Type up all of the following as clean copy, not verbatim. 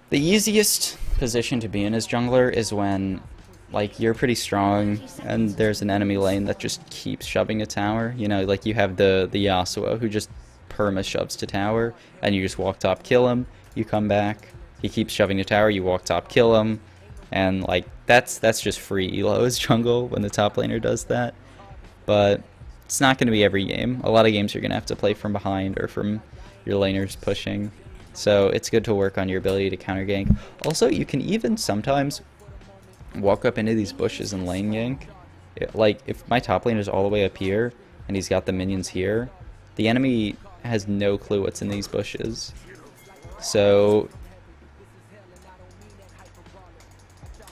The easiest position to be in as jungler is when, like, you're pretty strong and there's an enemy lane that just keeps shoving a tower. You know, like you have the Yasuo who just perma shoves to tower, and you just walk top, kill him. You come back, he keeps shoving to tower. You walk top, kill him, and like that's just free elo as jungle when the top laner does that. But it's not going to be every game. A lot of games you're going to have to play from behind or from your laners pushing. So it's good to work on your ability to counter gank. Also, you can even sometimes walk up into these bushes and lane gank. Like, if my top lane is all the way up here and he's got the minions here, the enemy has no clue what's in these bushes. So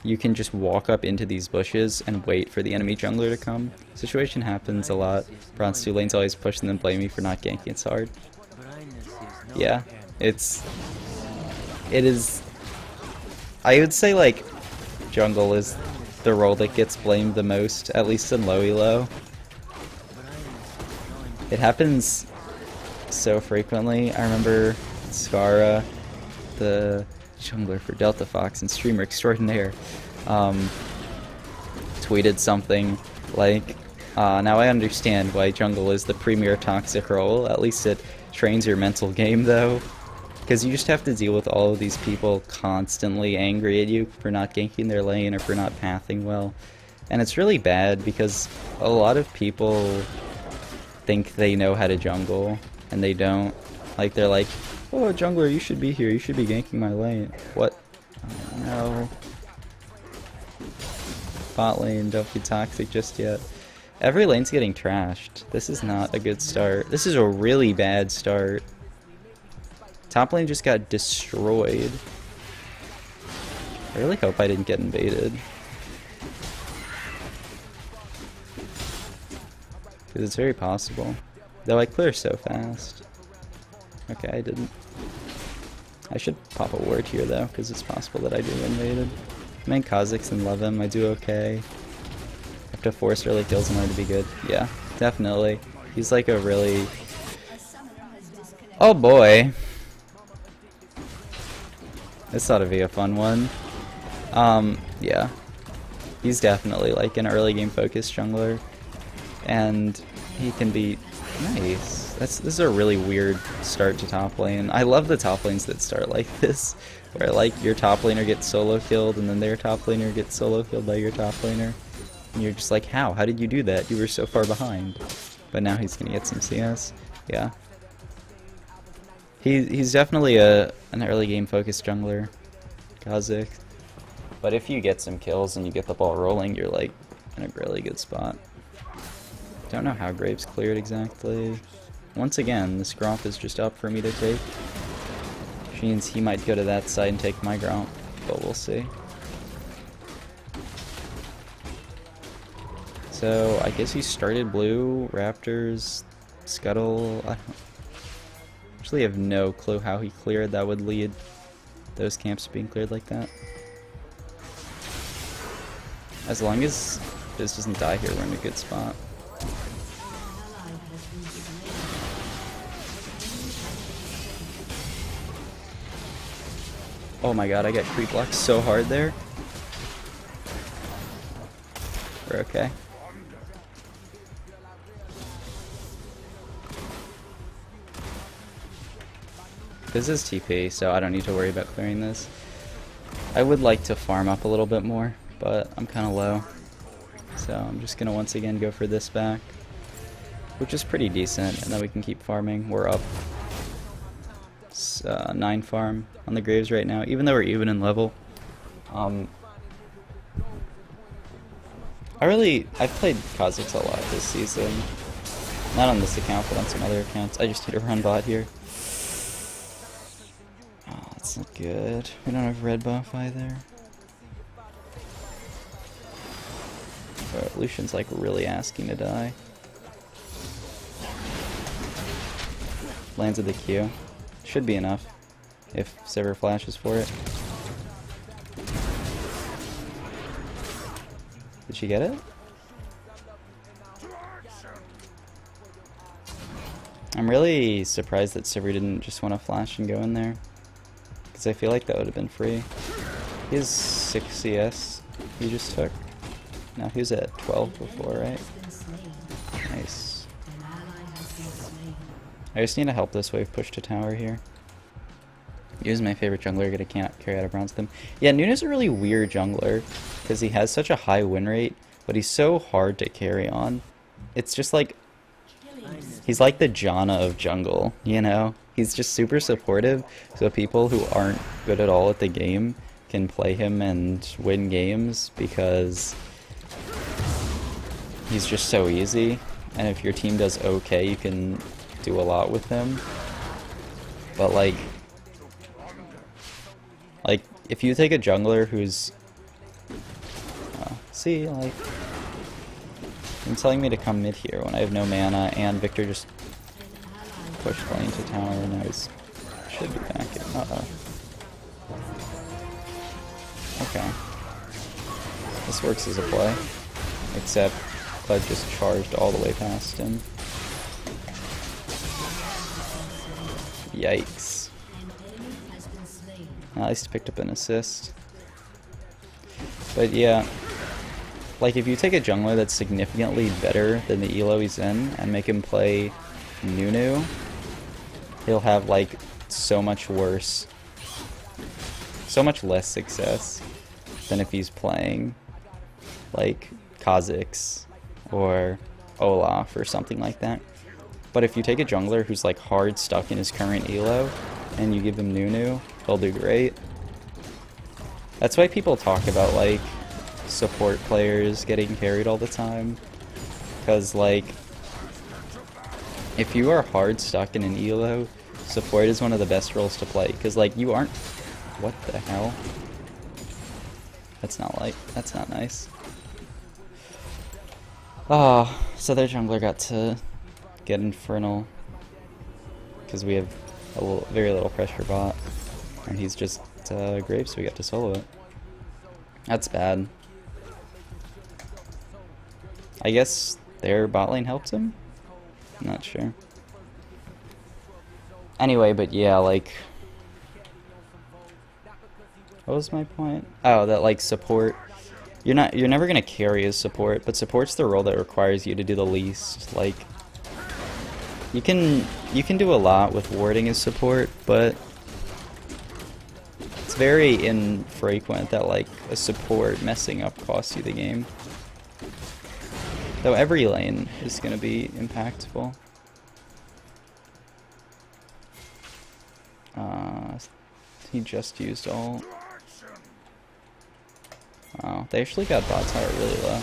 you can just walk up into these bushes and wait for the enemy jungler to come. Situation happens a lot. Bronze 2 lanes always push and then blame me for not ganking it hard. Yeah, it is, I would say, like, jungle is the role that gets blamed the most, at least in low elo. It happens so frequently. I remember Scara, the jungler for Delta Fox and streamer extraordinaire, tweeted something like, now I understand why jungle is the premier toxic role. At least it trains your mental game, though. Because you just have to deal with all of these people constantly angry at you for not ganking their lane or for not pathing well. And it's really bad because a lot of people think they know how to jungle, and they don't. Like, they're like, oh, jungler, you should be here, you should be ganking my lane. What? Oh, no. Bot lane, don't be toxic just yet. Every lane's getting trashed. This is not a good start. This is a really bad start. Top lane just got destroyed. I really hope I didn't get invaded. Because it's very possible. Though I clear so fast. Okay, I didn't. I should pop a ward here though, because it's possible that I do get invaded. Main Kha'Zix and love him, I do okay. Have to force early kills in order to be good. Yeah, definitely. He's like a really... Oh boy! This ought to be a fun one. Yeah. He's definitely like an early game focused jungler. And he can be nice. This is a really weird start to top lane. I love the top lanes that start like this, where like your top laner gets solo killed and then their top laner gets solo killed by your top laner. And you're just like, how? How did you do that? You were so far behind. But now he's gonna get some CS. Yeah. He's definitely an early game focused jungler, Kha'Zix. But if you get some kills and you get the ball rolling, you're like in a really good spot. Don't know how Graves cleared exactly. Once again, this Gromp is just up for me to take. Which means he might go to that side and take my Gromp, but we'll see. So I guess he started blue, Raptors, Scuttle. I actually have no clue how he cleared. That would lead those camps being cleared like that. As long as this doesn't die here, we're in a good spot. Oh my god, I got creep blocked so hard there. We're okay. This is TP, so I don't need to worry about clearing this. I would like to farm up a little bit more, but I'm kind of low. So I'm just going to once again go for this back, which is pretty decent, and then we can keep farming. We're up 9 farm on the Graves right now, even though we're even in level. I've played Kha'Zix a lot this season. Not on this account, but on some other accounts. I just need to run bot here. Oh, that's not good. We don't have red buff either. But Lucian's like really asking to die. Lands at the Q. Should be enough if Sever flashes for it. Did she get it? I'm really surprised that Sever didn't just want to flash and go in there. Because I feel like that would have been free. He has 6 CS he just took. No, he was at 12 before, right? Nice. I just need to help this wave push to tower here. He was my favorite jungler, but I can't carry out a bronze with him. Yeah, Nuna's a really weird jungler, because he has such a high win rate, but he's so hard to carry on. It's just like, he's like the Janna of jungle, you know? He's just super supportive, so people who aren't good at all at the game can play him and win games, because he's just so easy, and if your team does okay, you can do a lot with him. But like, if you take a jungler who's... see, like... You're telling me to come mid here when I have no mana, and Victor just pushed lane to tower, and now he's... should be back in. Uh-oh. Okay. This works as a play. Except Cled just charged all the way past him. Yikes. At least picked up an assist. But yeah, like if you take a jungler that's significantly better than the elo he's in and make him play Nunu, he'll have like so much worse, so much less success than if he's playing like Kha'Zix or Olaf or something like that. But if you take a jungler who's like hard stuck in his current elo and you give him Nunu, he'll do great. That's why people talk about like support players getting carried all the time, because like if you are hard stuck in an elo, support is one of the best roles to play, because like you aren't... what the hell? That's not nice. Ah, so their jungler got to get Infernal because we have very little pressure bot, and he's just Graves, so we got to solo it. That's bad. I guess their bot lane helped him? I'm not sure. Anyway, but yeah, like... what was my point? Oh, that like support... You're never gonna carry as support, but support's the role that requires you to do the least. Like, you can do a lot with warding as support, but it's very infrequent that like a support messing up costs you the game. Though every lane is gonna be impactful. He just used ult. Oh, they actually got bot tower really low.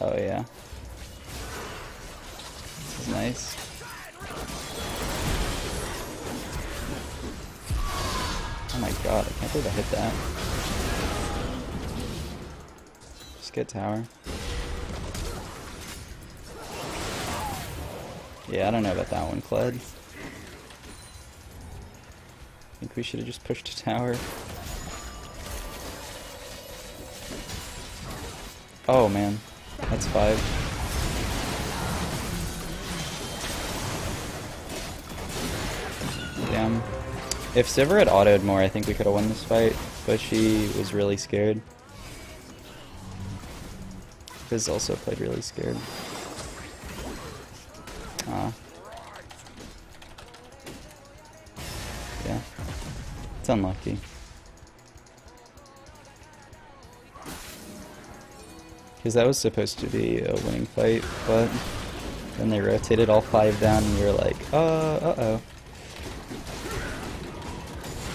Oh yeah. This is nice. Oh my god, I can't believe I hit that. Just get tower. Yeah, I don't know about that one, Kled. I think we should have just pushed to tower. Oh man, that's 5. Damn. If Sivir had autoed more, I think we could have won this fight, but she was really scared. Fizz also played really scared. Yeah. It's unlucky. Because that was supposed to be a winning fight, but then they rotated all 5 down and we were like, uh-oh.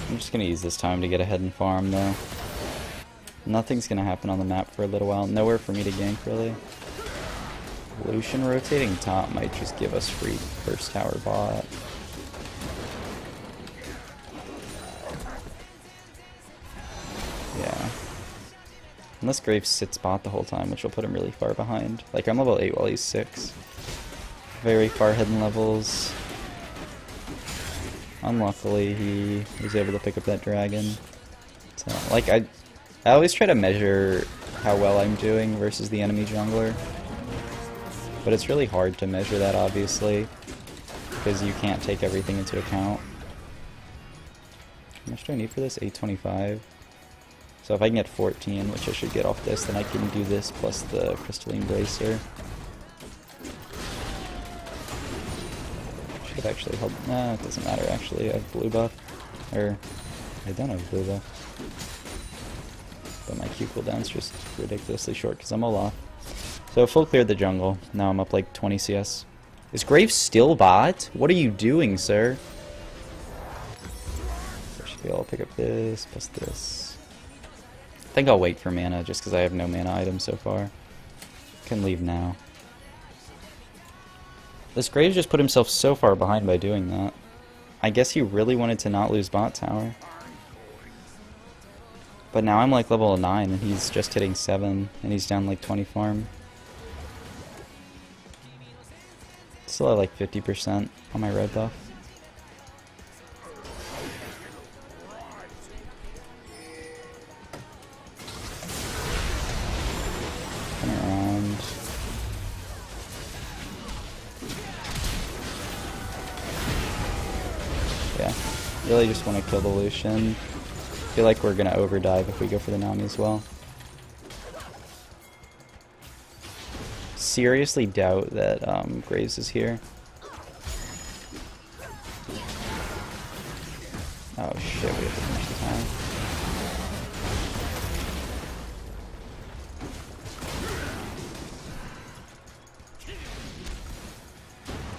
I'm just gonna use this time to get ahead and farm though. Nothing's gonna happen on the map for a little while. Nowhere for me to gank really. Lucian rotating top might just give us free first tower bot. Yeah. Unless Graves sits bot the whole time, which will put him really far behind. Like, I'm level 8 while he's 6. Very far hidden levels. Unluckily, he was able to pick up that dragon. So, like, I always try to measure how well I'm doing versus the enemy jungler. But it's really hard to measure that, obviously. because you can't take everything into account. How much do I need for this? 825. So if I can get 14, which I should get off this, then I can do this plus the Crystalline Bracer. Should have actually held... Nah, it doesn't matter actually. I have blue buff. Or, I don't have blue buff. But my Q cooldown's just ridiculously short because I'm Olaf. So full cleared the jungle. Now I'm up like 20 CS. Is Graves still bot? What are you doing, sir? So I should be able to pick up this plus this. I think I'll wait for mana just because I have no mana items so far. Can leave now. This Graves just put himself so far behind by doing that. I guess he really wanted to not lose bot tower. But now I'm like level 9 and he's just hitting 7 and he's down like 20 farm. Still at like 50% on my red buff. Coming around. Yeah, really just want to kill the Lucian. I feel like we're gonna overdive if we go for the Nami as well. Seriously doubt that Graves is here. Oh shit, we have to finish the time.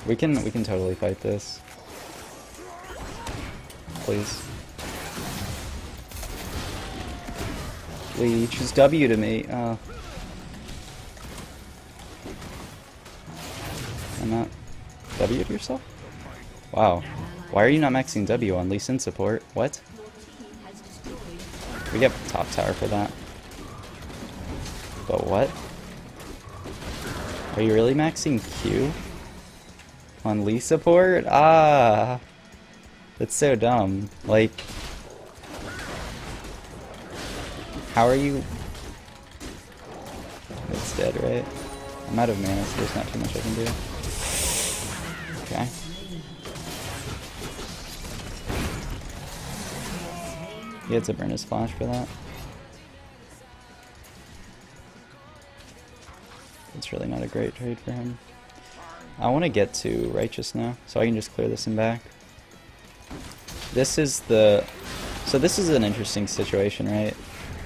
We can totally fight this. Please. Please, choose W to me. Oh. I'm not W'd yourself? Wow. Why are you not maxing W on Lee Sin support? What? We get top tower for that. But what? Are you really maxing Q on Lee support? Ah, that's so dumb. Like, how are you? It's dead, right? I'm out of mana, so there's not too much I can do. Okay. He had to burn his flash for that. It's really not a great trade for him. I want to get to Righteous now, so I can just clear this and back. This is the... So this is an interesting situation, right?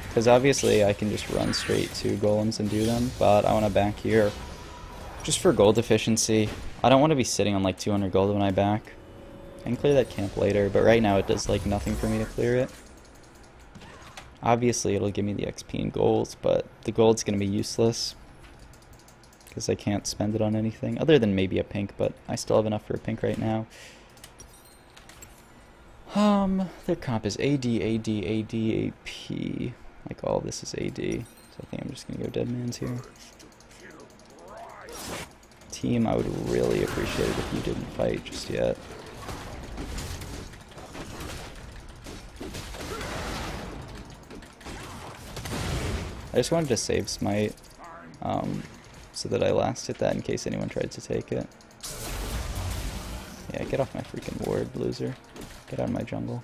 Because obviously I can just run straight to golems and do them, but I want to back here just for gold efficiency. I don't want to be sitting on like 200 gold when I back. I can clear that camp later, but right now it does like nothing for me to clear it. Obviously it'll give me the XP and golds, but the gold's going to be useless because I can't spend it on anything other than maybe a pink, but I still have enough for a pink right now. Their comp is AD, AD, AD, AP. Like all this is AD, so I think I'm just gonna go Deadman's here. Team, I would really appreciate it if you didn't fight just yet. I just wanted to save Smite, so that I last hit that in case anyone tried to take it. Yeah, get off my freaking ward, loser. Get out of my jungle.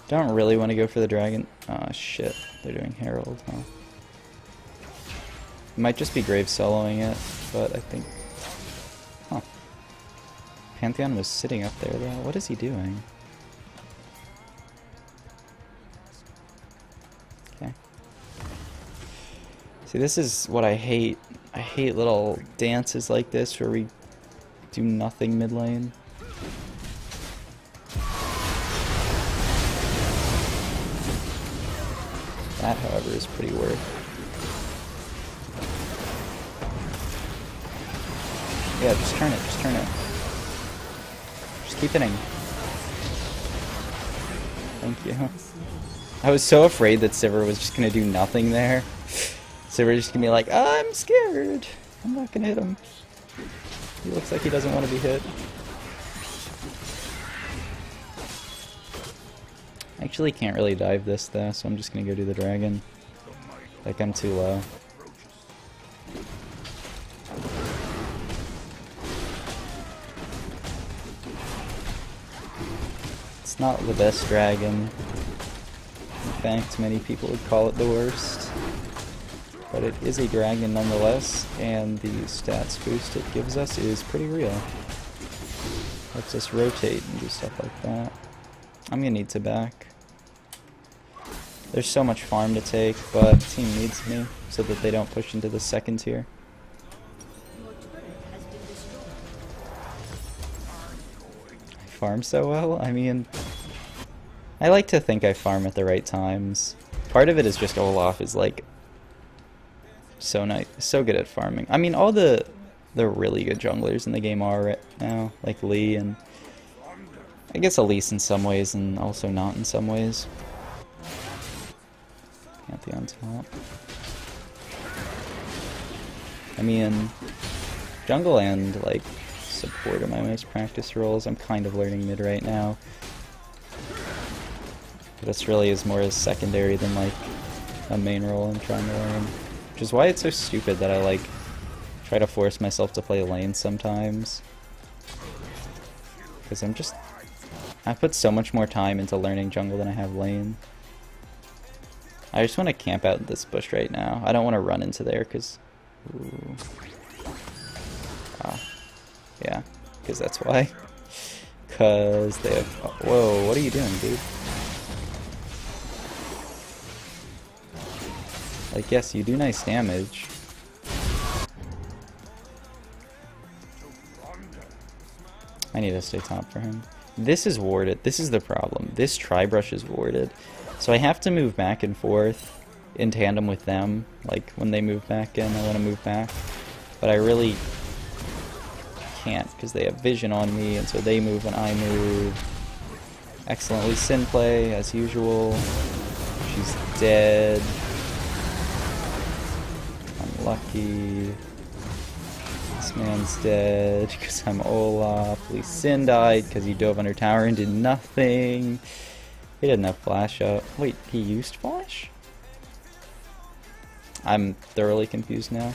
Don't really want to go for the dragon. Oh shit, they're doing Herald, huh? It might just be Graves soloing it, but I think... Huh. Pantheon was sitting up there though. What is he doing? Okay. See, this is what I hate. I hate little dances like this where we do nothing mid lane. That, however, is pretty worth. Yeah, just turn it, just turn it. Just keep hitting. Thank you. I was so afraid that Sivir was just gonna do nothing there. Sivir just gonna be like, oh, I'm scared. I'm not gonna hit him. He looks like he doesn't want to be hit. Actually can't really dive this though, so I'm just gonna go do the dragon. Like I'm too low. It's not the best dragon. In fact, many people would call it the worst. But it is a dragon nonetheless, and the stats boost it gives us is pretty real. Lets us rotate and do stuff like that. I'm gonna need to back. There's so much farm to take, but the team needs me so that they don't push into the second tier. I farm so well? I mean, I like to think I farm at the right times. Part of it is just Olaf is like so nice, so good at farming. I mean, all the really good junglers in the game are right now, like Lee, and I guess Elise in some ways and also not in some ways. Pantheon on top. I mean, jungle and like support are my most practiced roles. I'm kind of learning mid right now. But this really is more as secondary than like a main role I'm trying to learn. Which is why it's so stupid that I like try to force myself to play lane sometimes. Because I put so much more time into learning jungle than I have lane. I just want to camp out in this bush right now. I don't want to run into there because... yeah, because that's why. Because they have... Whoa, what are you doing, dude? Like, yes, you do nice damage. I need to stay top for him. This is warded. This is the problem. This tri-brush is warded. So I have to move back and forth in tandem with them. Like, when they move back in, I want to move back. But I really can't, because they have vision on me, and so they move when I move. Excellently Sin play, as usual. She's dead. Unlucky. This man's dead because I'm Olaf. Lee Sin died because he dove under tower and did nothing. He didn't have flash up. Wait, he used flash? I'm thoroughly confused now.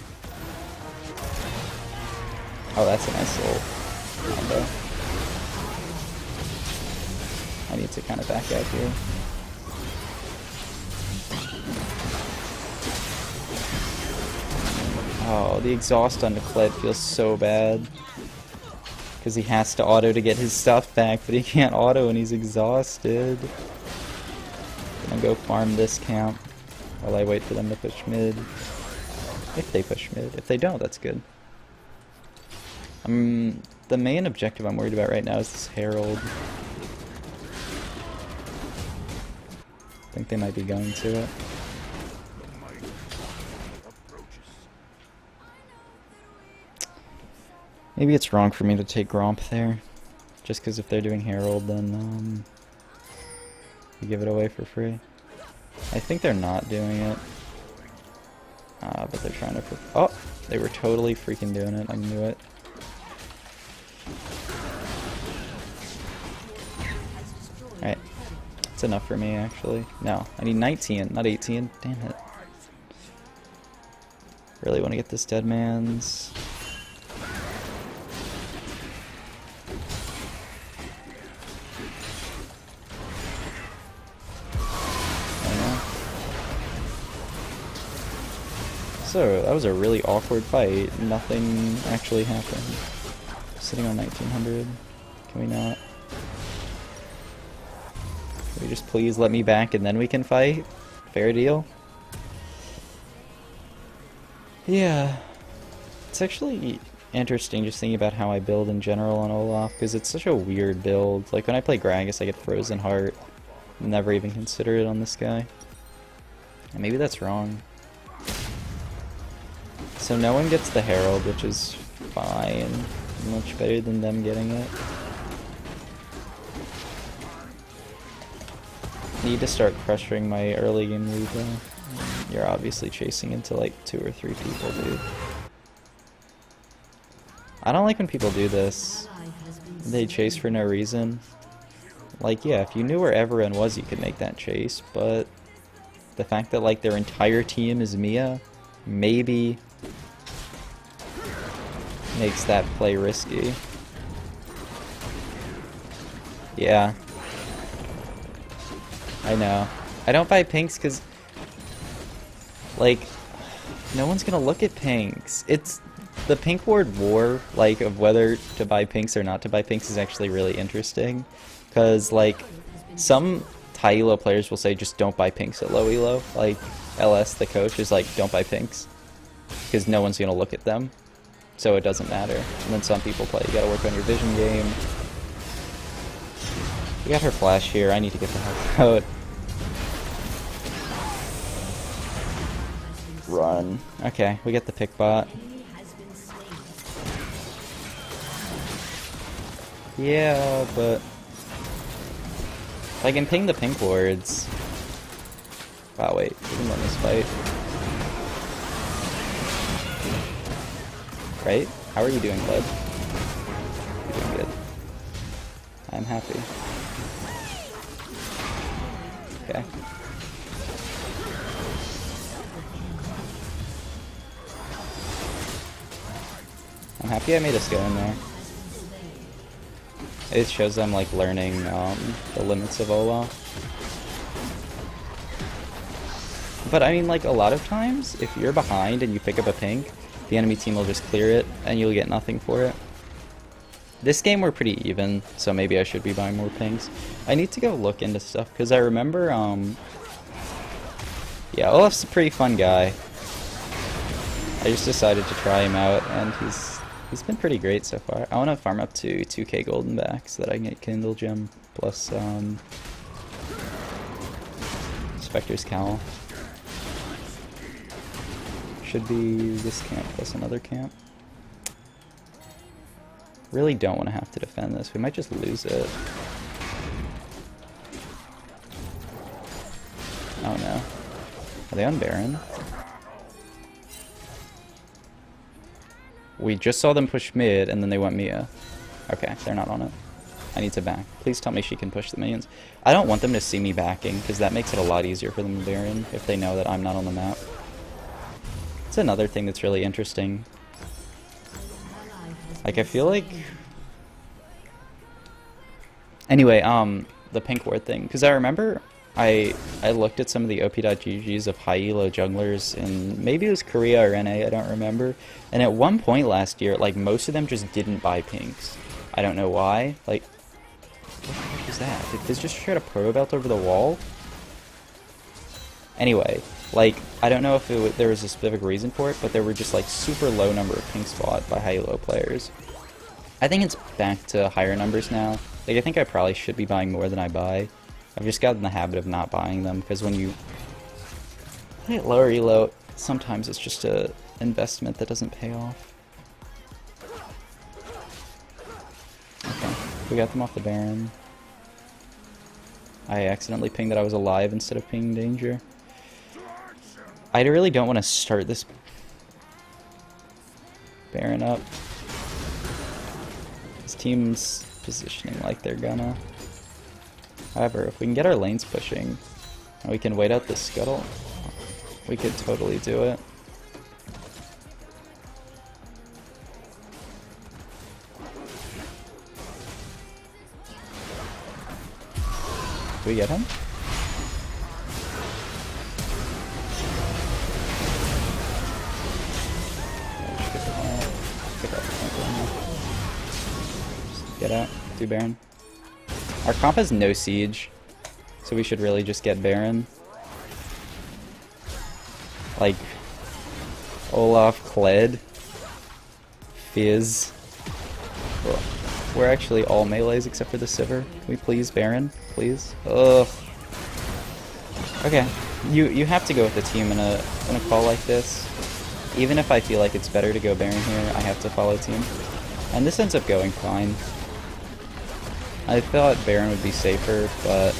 Oh, that's a nice little combo. I need to kind of back out here. Oh, the exhaust on the Kled feels so bad. Because he has to auto to get his stuff back, but he can't auto when he's exhausted. I'm gonna go farm this camp while I wait for them to push mid. If they push mid. If they don't, that's good. The main objective I'm worried about right now is this Herald. I think they might be going to it. Maybe it's wrong for me to take Gromp there. Just because if they're doing Herald, then you give it away for free. I think they're not doing it. But they're trying to... Oh! They were totally freaking doing it. I knew it. Alright. That's enough for me, actually. No, I need 19, not 18. Damn it. Really want to get this dead man's... So, that was a really awkward fight. Nothing actually happened. Sitting on 1900. Can we not? Can we just please let me back and then we can fight? Fair deal? Yeah. It's actually interesting just thinking about how I build in general on Olaf, because it's such a weird build. Like, when I play Gragas, I get Frozen Heart. Never even consider it on this guy. And maybe that's wrong. So no one gets the Herald, which is fine. Much better than them getting it. Need to start pressuring my early game lead though. You're obviously chasing into like 2 or 3 people, dude. I don't like when people do this. They chase for no reason. Like, yeah, if you knew where everyone was, you could make that chase, but the fact that, like, their entire team is Mia, maybe makes that play risky. Yeah. I know. I don't buy pinks because, like, no one's gonna look at pinks. It's the pink ward war, like, of whether to buy pinks or not to buy pinks is actually really interesting. Because, like, some high elo players will say just don't buy pinks at low elo. Like, LS, the coach, is like, don't buy pinks. Because no one's gonna look at them. So it doesn't matter. And then some people play, you gotta work on your vision game. We got her flash here, I need to get the heck out. Run. Okay, we get the pick bot. Yeah, but I can ping the pink wards. Wow, wait, we can win this fight. Right? How are you doing, bud? You're doing good. I'm happy. Okay. I'm happy I made us go in there. It shows I'm like learning the limits of Olaf. But I mean, like, a lot of times, if you're behind and you pick up a pink, the enemy team will just clear it and you'll get nothing for it. This game we're pretty even, so maybe I should be buying more pinks. I need to go look into stuff because I remember yeah, Olaf's a pretty fun guy. I just decided to try him out and he's been pretty great so far. I want to farm up to 2k golden back so that I can get Kindle Gem plus Spectre's Cowl. Should be this camp plus another camp. Really don't want to have to defend this. We might just lose it. Oh no. Are they on Baron? We just saw them push mid and then they went Mia. Okay, they're not on it. I need to back. Please tell me she can push the minions. I don't want them to see me backing because that makes it a lot easier for them to Baron if they know that I'm not on the map. It's another thing that's really interesting. Like, I feel like... Anyway, the pink ward thing. Because I remember I looked at some of the op.ggs of high elo junglers in maybe it was Korea or NA, I don't remember. And at one point last year, like, most of them just didn't buy pinks. I don't know why. Like, what the heck is that? Did Fizz just try to pro belt over the wall? Anyway, like, I don't know if there was a specific reason for it, but there were just, like, super low number of pinks bought by high elo players. I think it's back to higher numbers now. Like, I think I probably should be buying more than I buy. I've just gotten the habit of not buying them, because when you play at lower elo, sometimes it's just a investment that doesn't pay off. Okay, we got them off the Baron. I accidentally pinged that I was alive instead of pinging danger. I really don't want to start this Baron up. This team's positioning like they're gonna. However, if we can get our lanes pushing, and we can wait out the scuttle, we could totally do it. Do we get him? Get out. Do Baron. Our comp has no siege, so we should really just get Baron. Like, Olaf, Kled, Fizz. Ugh. We're actually all melees except for the Sivir. Can we please Baron? Please? Ugh. Okay. You have to go with the team in a call like this. Even if I feel like it's better to go Baron here, I have to follow team. And this ends up going fine. I thought Baron would be safer, but...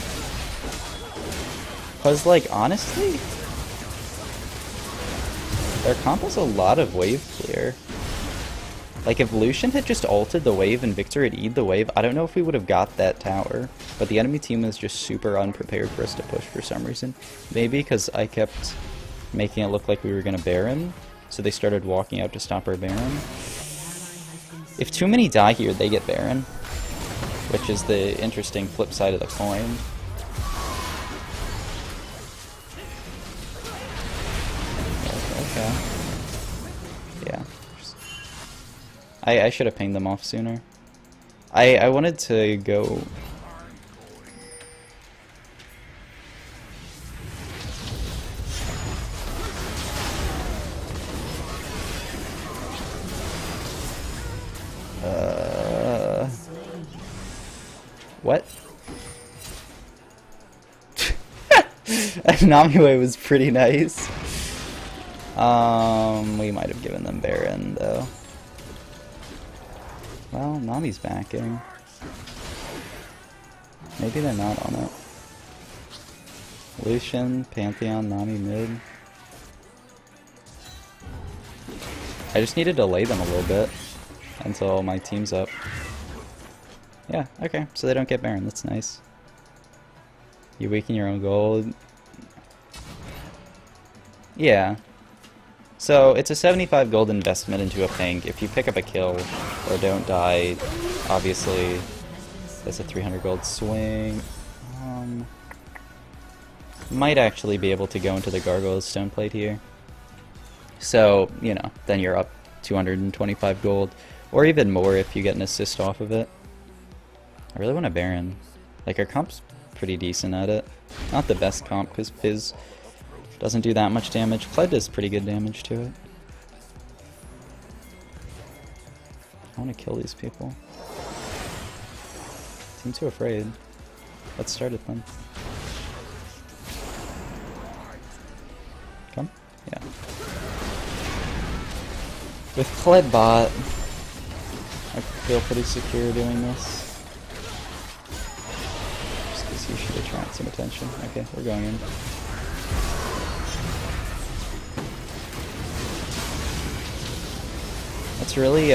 Because, like, honestly... Their comp has a lot of wave clear. Like, if Lucian had just ulted the wave and Victor had E'd the wave, I don't know if we would have got that tower. But the enemy team was just super unprepared for us to push for some reason. Maybe because I kept making it look like we were going to Baron, so they started walking out to stop our Baron. If too many die here, they get Baron, which is the interesting flip side of the coin. Okay. Yeah. I should have pinged them off sooner. I wanted to go... What? Namiwe was pretty nice. We might have given them Baron, though. Well, Nami's backing. Maybe they're not on it. Lucian, Pantheon, Nami mid. I just need to delay them a little bit until my team's up. Yeah, okay, so they don't get Baron, that's nice. You weaken your own gold. Yeah. So, it's a 75 gold investment into a pink. If you pick up a kill or don't die, obviously that's a 300 gold swing. Might actually be able to go into the Gargoyle's Stone Plate here. So, you know, then you're up 225 gold. Or even more if you get an assist off of it. I really want a Baron. Like, our comp's pretty decent at it. Not the best comp, because Fizz doesn't do that much damage. Kled does pretty good damage to it. I want to kill these people. Seem too afraid. Let's start it then. Come? Yeah. With Kled bot, I feel pretty secure doing this. You should attract some attention. Okay, we're going in. It's really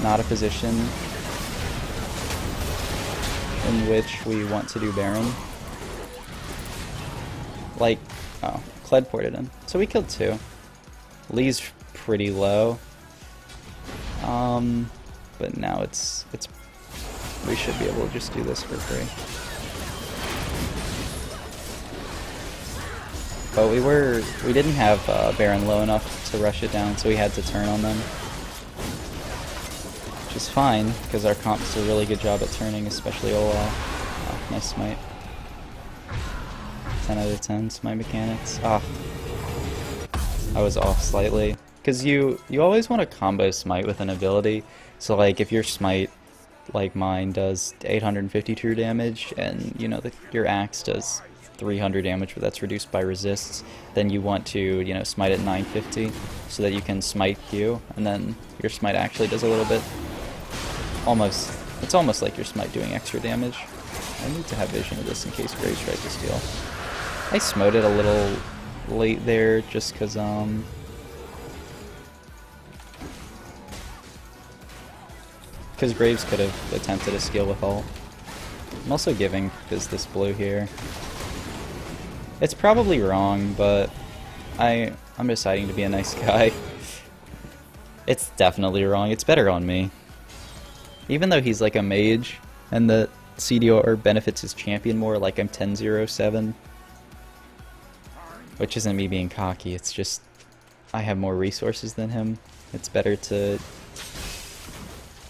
not a position in which we want to do Baron. Like, oh, Kled ported in. So we killed 2. Lee's pretty low. But now it's we should be able to just do this for free. But we didn't have Baron low enough to rush it down, so we had to turn on them. Which is fine, because our comp does a really good job at turning, especially Olaf. Oh, nice smite. 10 out of 10 smite mechanics. Ah, I was off slightly. Because you always want to combo smite with an ability. So like if your smite, like mine, does 850 true damage, and you know your axe does 300 damage, but that's reduced by resists, then you want to, you know, smite at 950 so that you can smite Q, and then your smite actually does a little bit, it's almost like your smite doing extra damage. I need to have vision of this in case Graves tries to steal. I smote it a little late there just because Graves could have attempted a steal with ult. I'm also giving Fizz this blue here. It's probably wrong, but I'm deciding to be a nice guy. It's definitely wrong. It's better on me. Even though he's like a mage, and the CDR benefits his champion more, like I'm 10-0-7. Which isn't me being cocky, it's just I have more resources than him. It's better to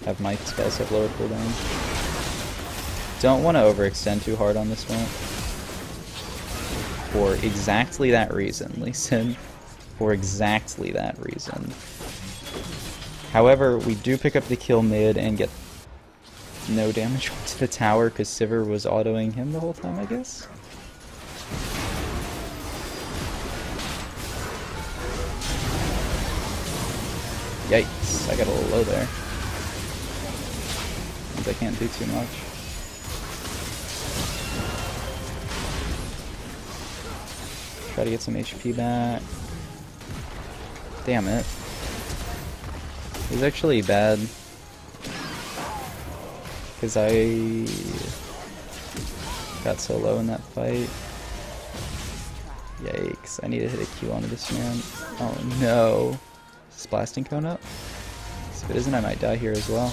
have my spells have lower cooldown. Don't want to overextend too hard on this one. For exactly that reason, Lee Sin. For exactly that reason. However, we do pick up the kill mid and get no damage to the tower because Sivir was autoing him the whole time, I guess? Yikes, I got a little low there. Means I can't do too much. Try to get some HP back. Damn it. It was actually bad. Because I got so low in that fight. Yikes, I need to hit a Q onto this man. Oh no. Is this blasting cone up? If it isn't, I might die here as well.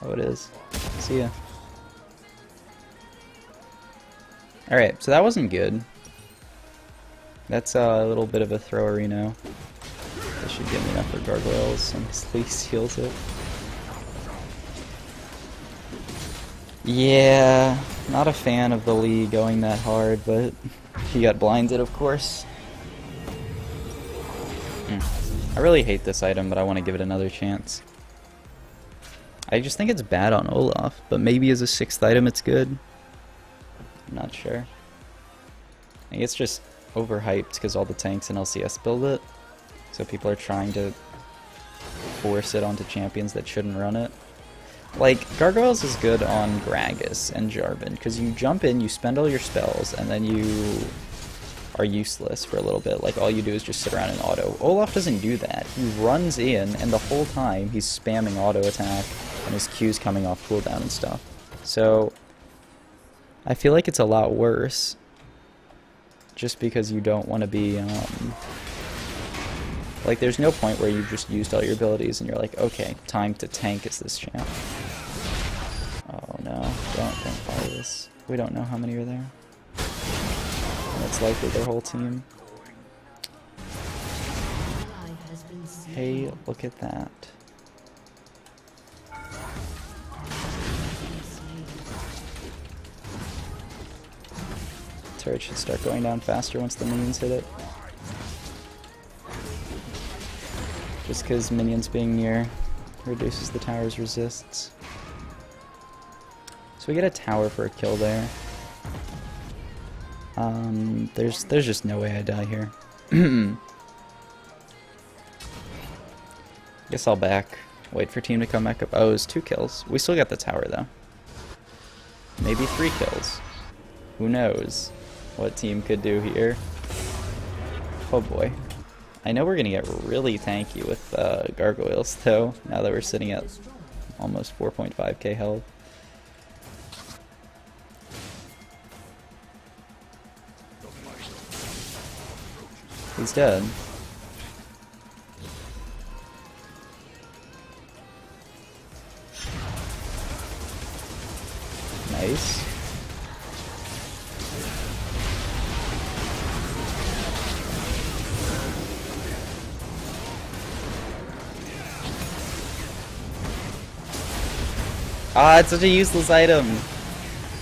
Oh, it is. See ya. Alright, so that wasn't good. That's a little bit of a thrower, you know. That should give me enough for gargoyles, and Sleek seals it. Yeah, not a fan of the Lee going that hard, but he got blinded, of course. I really hate this item, but I want to give it another chance. I just think it's bad on Olaf, but maybe as a 6th item it's good. I'm not sure. I think it's just overhyped because all the tanks in LCS build it. So people are trying to force it onto champions that shouldn't run it. Like, Gargoyles is good on Gragas and Jarvan, because you jump in, you spend all your spells, and then you are useless for a little bit. Like, all you do is just sit around and auto. Olaf doesn't do that. He runs in, and the whole time he's spamming auto attack, and his Q's coming off cooldown and stuff. So, I feel like it's a lot worse, just because you don't want to be, like, there's no point where you've just used all your abilities and you're like, okay, time to tank as this champ. Oh no, don't follow this. We don't know how many are there. And it's likely their whole team. Hey, look at that. Turret should start going down faster once the minions hit it. Just because minions being near reduces the tower's resists. So we get a tower for a kill there. There's just no way I die here. Guess I'll back. Wait for team to come back up. Oh, it was 2 kills. We still got the tower though. Maybe 3 kills. Who knows what team could do here. Oh boy. I know we're gonna get really tanky with gargoyles though, now that we're sitting at almost 4.5k health. He's dead. Nice. Ah, it's such a useless item.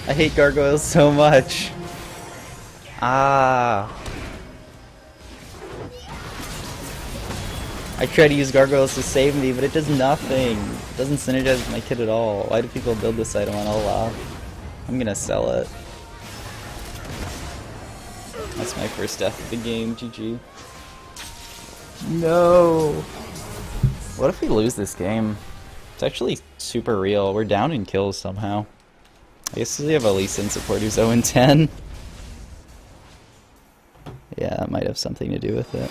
I hate gargoyles so much. Ah. I try to use gargoyles to save me, but it does nothing. It doesn't synergize with my kit at all. Why do people build this item on Olaf? I'm gonna sell it. That's my first death of the game, GG. No. What if we lose this game? It's actually super real. We're down in kills somehow. I guess we have a Lee Sin support who's 0-10. Yeah, that might have something to do with it.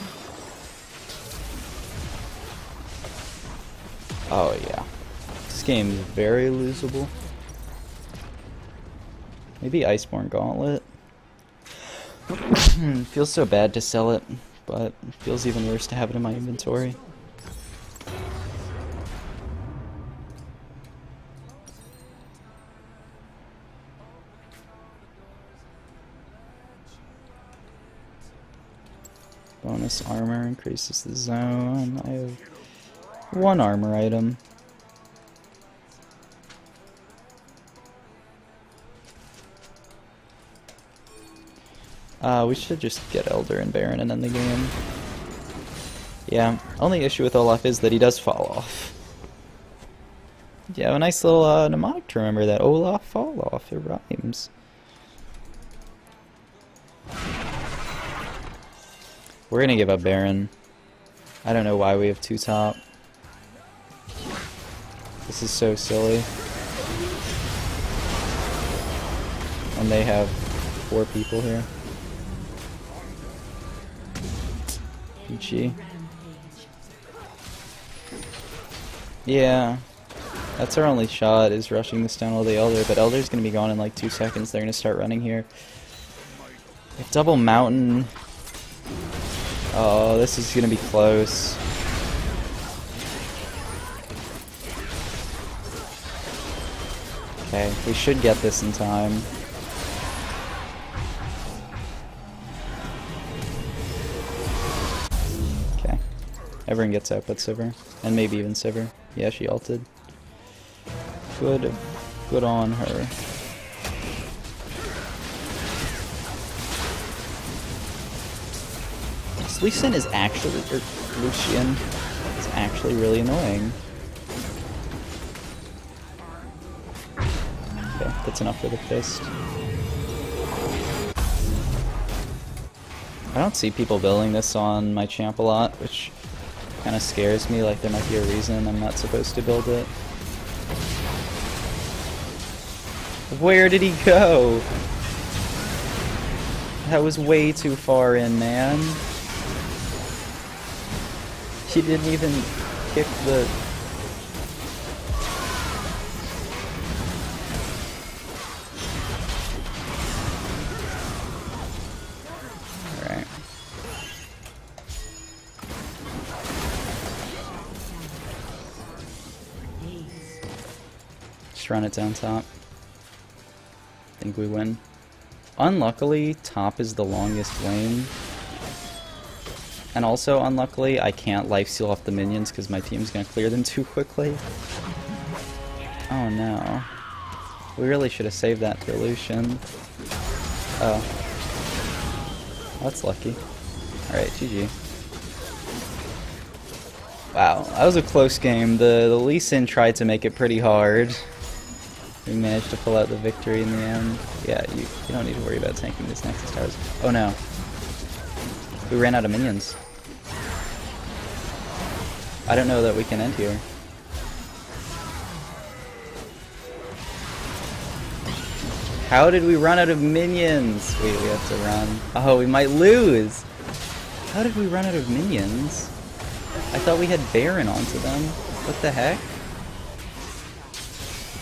Oh yeah. This game's very losable. Maybe Iceborne Gauntlet. Feels so bad to sell it, but it feels even worse to have it in my inventory. Bonus armor increases the zone. I have 1 armor item. We should just get Elder and Baron and end the game. Yeah, only issue with Olaf is that he does fall off. Yeah, a nice little mnemonic to remember that. Olaf fall off, it rhymes. We're gonna give up Baron. I don't know why we have 2 top. This is so silly. And they have 4 people here. GG. Yeah. That's our only shot, is rushing this down while the Elder, but Elder's gonna be gone in like 2 seconds. They're gonna start running here. They have double Mountain. Oh, this is gonna be close. Okay, we should get this in time. Okay. Everyone gets out but Sivir. And maybe even Sivir. Yeah, she ulted. Good. Good on her. This Lucian is actually, Lucian is actually really annoying. Okay, that's enough for the fist. I don't see people building this on my champ a lot, which kind of scares me, like there might be a reason I'm not supposed to build it. Where did he go? That was way too far in, man. He didn't even kick the... Alright. Just run it down top. Think we win. Unluckily, top is the longest lane. And also, unluckily, I can't lifesteal off the minions because my team's gonna clear them too quickly. Oh no. We really should have saved that for Lucian. Oh. That's lucky. Alright, GG. Wow, that was a close game. The Lee Sin tried to make it pretty hard. We managed to pull out the victory in the end. Yeah, you don't need to worry about tanking this Nexus towers. Oh no. We ran out of minions. I don't know that we can end here. How did we run out of minions? Wait, we have to run. Oh, we might lose! How did we run out of minions? I thought we had Baron onto them. What the heck?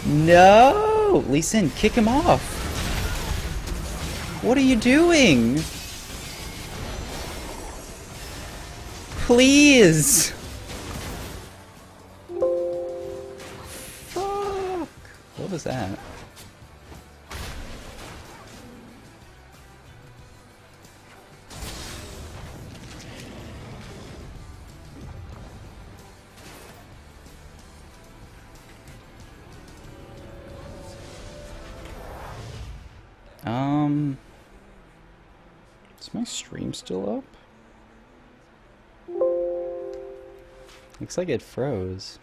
No! Lee Sin, kick him off! What are you doing? Please! Fuck! What was that? Is my stream still up? Looks like it froze.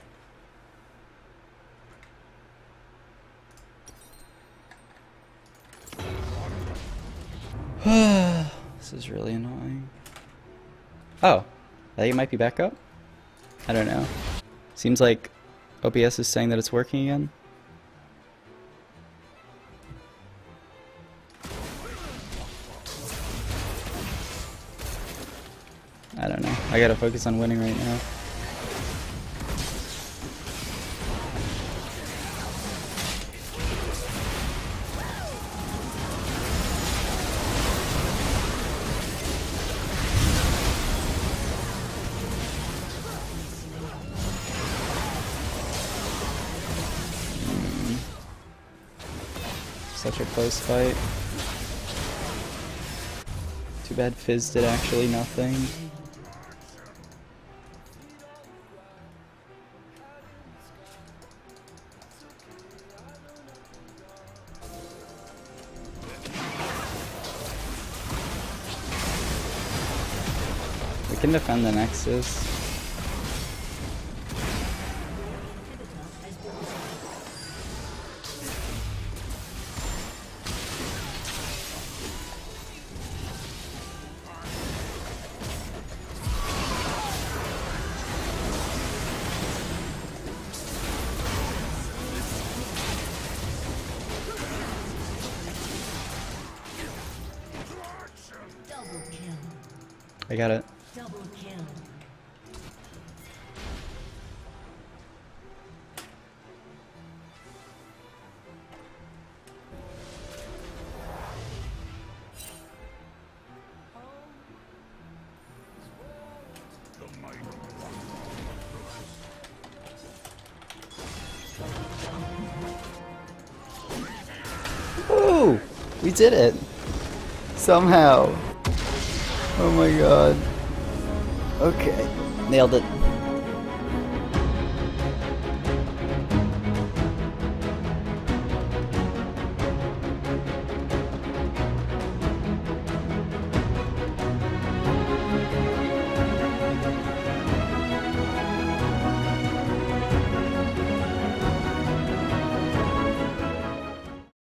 This is really annoying. Oh, I think it might be back up? I don't know. Seems like OBS is saying that it's working again. I don't know. I gotta focus on winning right now. Such a close fight. Too bad Fizz did actually nothing. We can defend the Nexus. I got it. Double kill. Woo! We did it! Somehow. Oh my god. Okay. Nailed it.